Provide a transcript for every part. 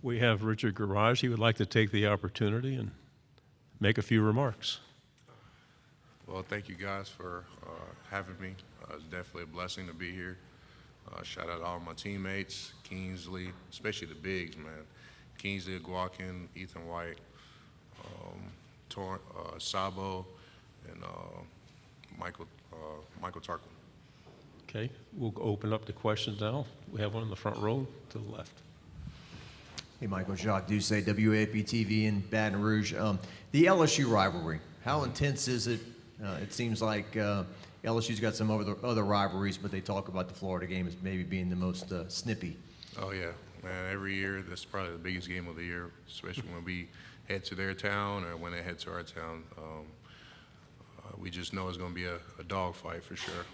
We have Richard Gouraige. He would like to take the opportunity and make a few remarks. Well, thank you guys for having me. It's definitely a blessing to be here. Shout out to all my teammates, Kingsley, especially the bigs, man. Kingsley, Guakin, Ethan White, Sabo, and Michael Tarquin. Okay, we'll open up the questions now. We have one in the front row to the left. Hey, Michael, Jacques Doucet, WAP-TV in Baton Rouge. The LSU rivalry, how intense is it? It seems like LSU's got some other rivalries, but they talk about the Florida game as maybe being the most snippy. Oh, yeah, man, every year, that's probably the biggest game of the year, especially when we head to their town or when they head to our town. We just know it's going to be a dogfight for sure.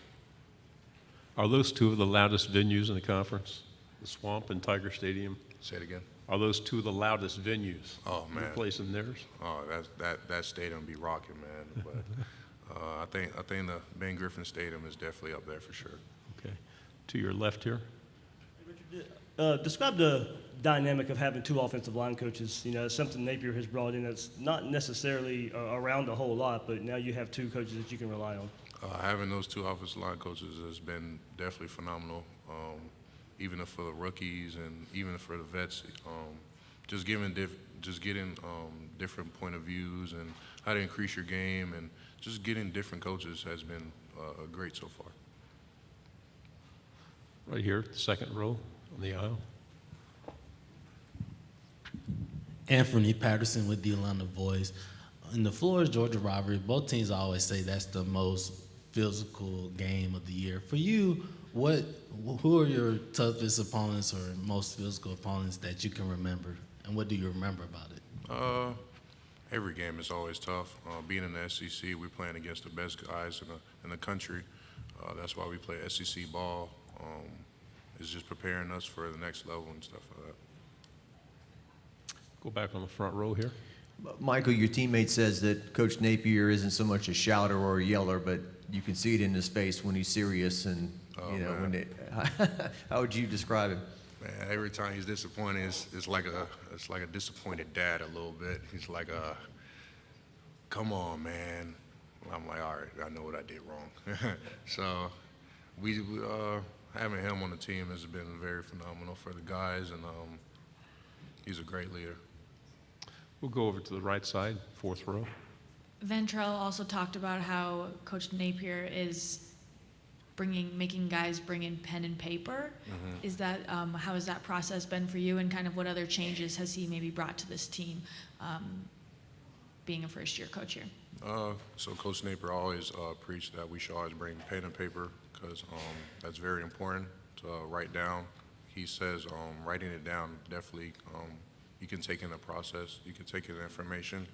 Are those two of the loudest venues in the conference? The Swamp and Tiger Stadium? Say it again. Are those two of the loudest venues? Oh, man. Your place and theirs? Oh, that stadium be rocking, man. But I think the Ben Griffin Stadium is definitely up there for sure. Okay. To your left here. Richard, describe the dynamic of having two offensive line coaches. You know, it's something Napier has brought in that's not necessarily around a whole lot, but now you have two coaches that you can rely on. Having those two offensive line coaches has been definitely phenomenal. Even for the rookies and even for the vets, just getting different point of views and how to increase your game and just getting different coaches has been great so far. Right here, the second row on the aisle. Anthony Patterson with the Atlanta Voice. In the Florida-Georgia rivalry, both teams always say that's the most physical game of the year. For you, who are your toughest opponents or most physical opponents that you can remember, and what do you remember about it? Every game is always tough. Being in the SEC, we're playing against the best guys in the country. That's why we play SEC ball. It's just preparing us for the next level and stuff like that. Go back on the front row here. Michael, your teammate says that Coach Napier isn't so much a shouter or a yeller, but you can see it in his face when he's serious. And you know, how would you describe him? Man, every time he's disappointed, it's like a disappointed dad a little bit. He's like, "Come on, man." I'm like, "All right, I know what I did wrong." So, having him on the team has been very phenomenal for the guys, and he's a great leader. We'll go over to the right side, fourth row. Ventrell also talked about how Coach Napier is making guys bring in pen and paper. Mm-hmm. Is that how has that process been for you, and kind of what other changes has he maybe brought to this team, being a first-year coach here? So Coach Napier always preached that we should always bring pen and paper because that's very important to write down. He says writing it down definitely. You can take in the process, you can take in the information,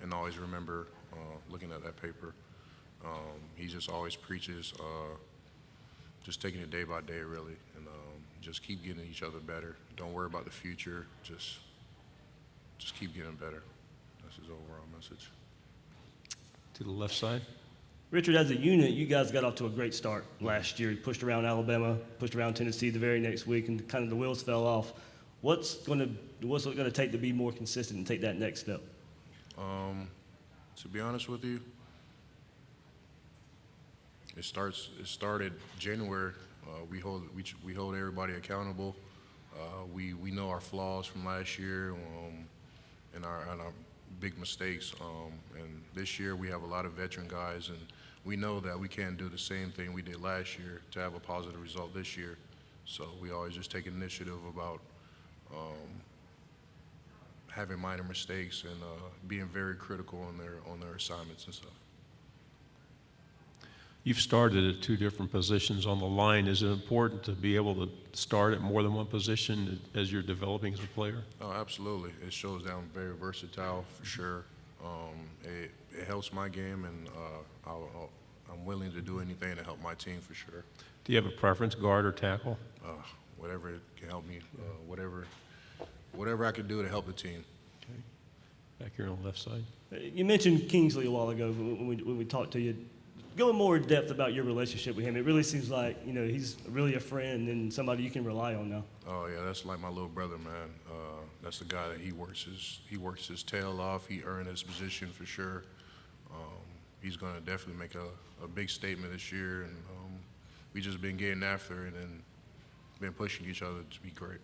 and always remember looking at that paper. He just always preaches just taking it day by day, really, and just keep getting each other better. Don't worry about the future, just keep getting better. That's his overall message. To the left side. Richard, as a unit, you guys got off to a great start last year. You pushed around Alabama, pushed around Tennessee the very next week, and kind of the wheels fell off. What's it going to take to be more consistent and take that next step? To be honest with you, it started January. We hold everybody accountable. We know our flaws from last year and our big mistakes. And this year we have a lot of veteran guys, and we know that we can't do the same thing we did last year to have a positive result this year. So we always just take initiative about having minor mistakes and being very critical on their assignments and stuff. You've started at two different positions on the line. Is it important to be able to start at more than one position as you're developing as a player? Oh, absolutely. It shows that I'm very versatile for sure. It helps my game, and I'm willing to do anything to help my team for sure. Do you have a preference, guard or tackle? Whatever can help me, whatever I can do to help the team. Okay. Back here on the left side. You mentioned Kingsley a while ago when we talked to you. go in more depth about your relationship with him. It really seems like, he's really a friend and somebody you can rely on now. Oh yeah, that's like my little brother, man. That's the guy that he works his tail off. He earned his position for sure. He's gonna definitely make a big statement this year, and we just been getting after it and been pushing each other to be great.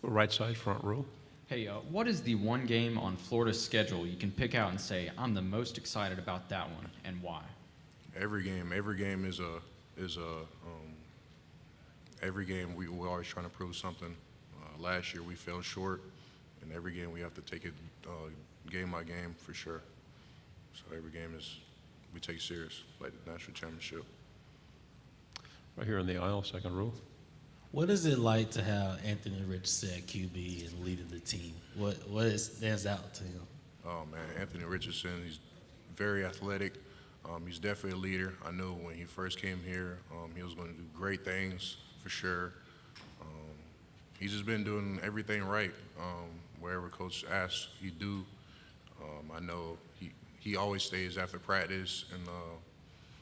Right side, front row. Hey, what is the one game on Florida's schedule you can pick out and say, I'm the most excited about that one, and why? Every game is every game we're always trying to prove something. Last year we fell short, and every game we have to take it game by game for sure. So every game we take serious, like the national championship. Right here in the aisle, second row. What is it like to have Anthony Richardson at QB and leading the team? What stands out to him? Oh man, Anthony Richardson, he's very athletic. He's definitely a leader. I knew when he first came here, he was going to do great things for sure. He's just been doing everything right. Wherever coach asks, he do. I know he always stays after practice and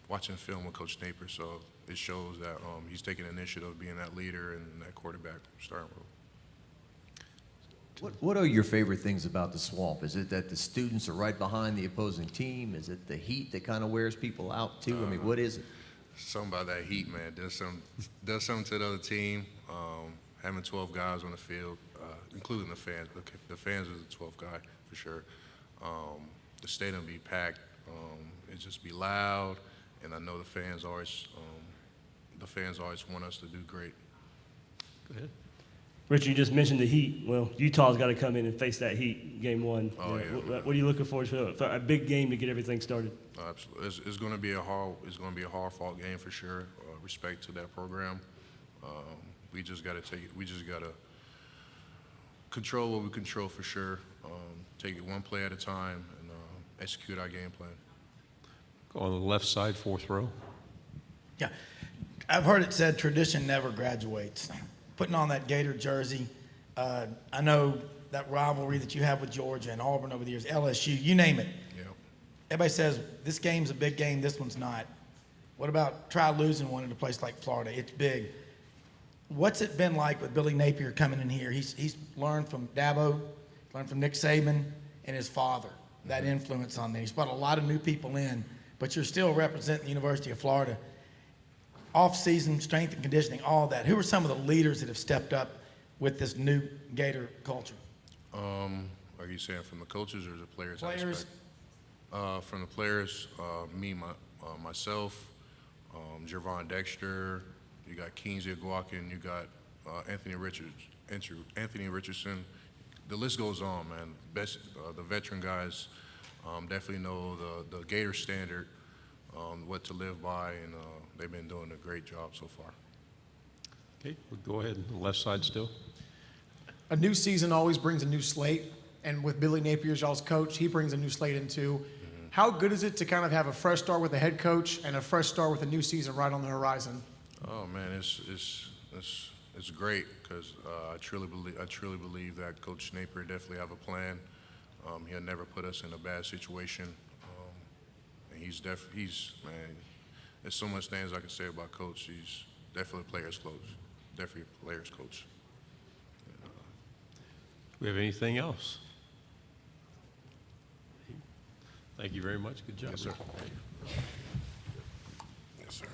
watching film with Coach Napier, so it shows that he's taking initiative, being that leader and that quarterback starting role. What are your favorite things about the Swamp? Is it that the students are right behind the opposing team? Is it the heat that kind of wears people out too? I mean, what is it? Something about that heat, man. Does something to the other team. Having 12 guys on the field, including the fans. The fans are the 12th guy for sure. The stadium be packed. It just be loud, and I know the fans always want us to do great. Go ahead. Richard, you just mentioned the heat. Well, Utah's got to come in and face that heat game one. Oh, yeah. What are you looking for a big game to get everything started? Absolutely, it's going to be a hard-fought game for sure. Respect to that program. We just got to control what we control for sure. Take it one play at a time and execute our game plan. Go on the left side, fourth row. Yeah, I've heard it said tradition never graduates. Putting on that Gator jersey, I know that rivalry that you have with Georgia and Auburn over the years, LSU, you name it. Yeah. Everybody says this game's a big game, this one's not. What about try losing one in a place like Florida? It's big. What's it been like with Billy Napier coming in here? He's learned from Dabo, learned from Nick Saban and his father, that influence on them. He's brought a lot of new people in, but you're still representing the University of Florida. Off-season, strength and conditioning, all that. Who are some of the leaders that have stepped up with this new Gator culture? Are you saying from the coaches or the players? Players. From the players, myself, Jervon Dexter, you got Kingsley Aguakin, you got Anthony Richardson. The list goes on, man. The veteran guys definitely know the Gator standard, what to live by, and they've been doing a great job so far. Okay, we'll go ahead. Left side still. A new season always brings a new slate, and with Billy Napier as y'all's coach, he brings a new slate in too. Mm-hmm. How good is it to kind of have a fresh start with a head coach and a fresh start with a new season right on the horizon? Oh man, it's great because I truly believe that Coach Napier definitely have a plan. He'll never put us in a bad situation, and he's man. There's so much things I can say about Coach. He's definitely a player's coach. Definitely a player's coach. Do we have anything else? Thank you very much. Good job. Yes, sir. Rick. Yes, sir.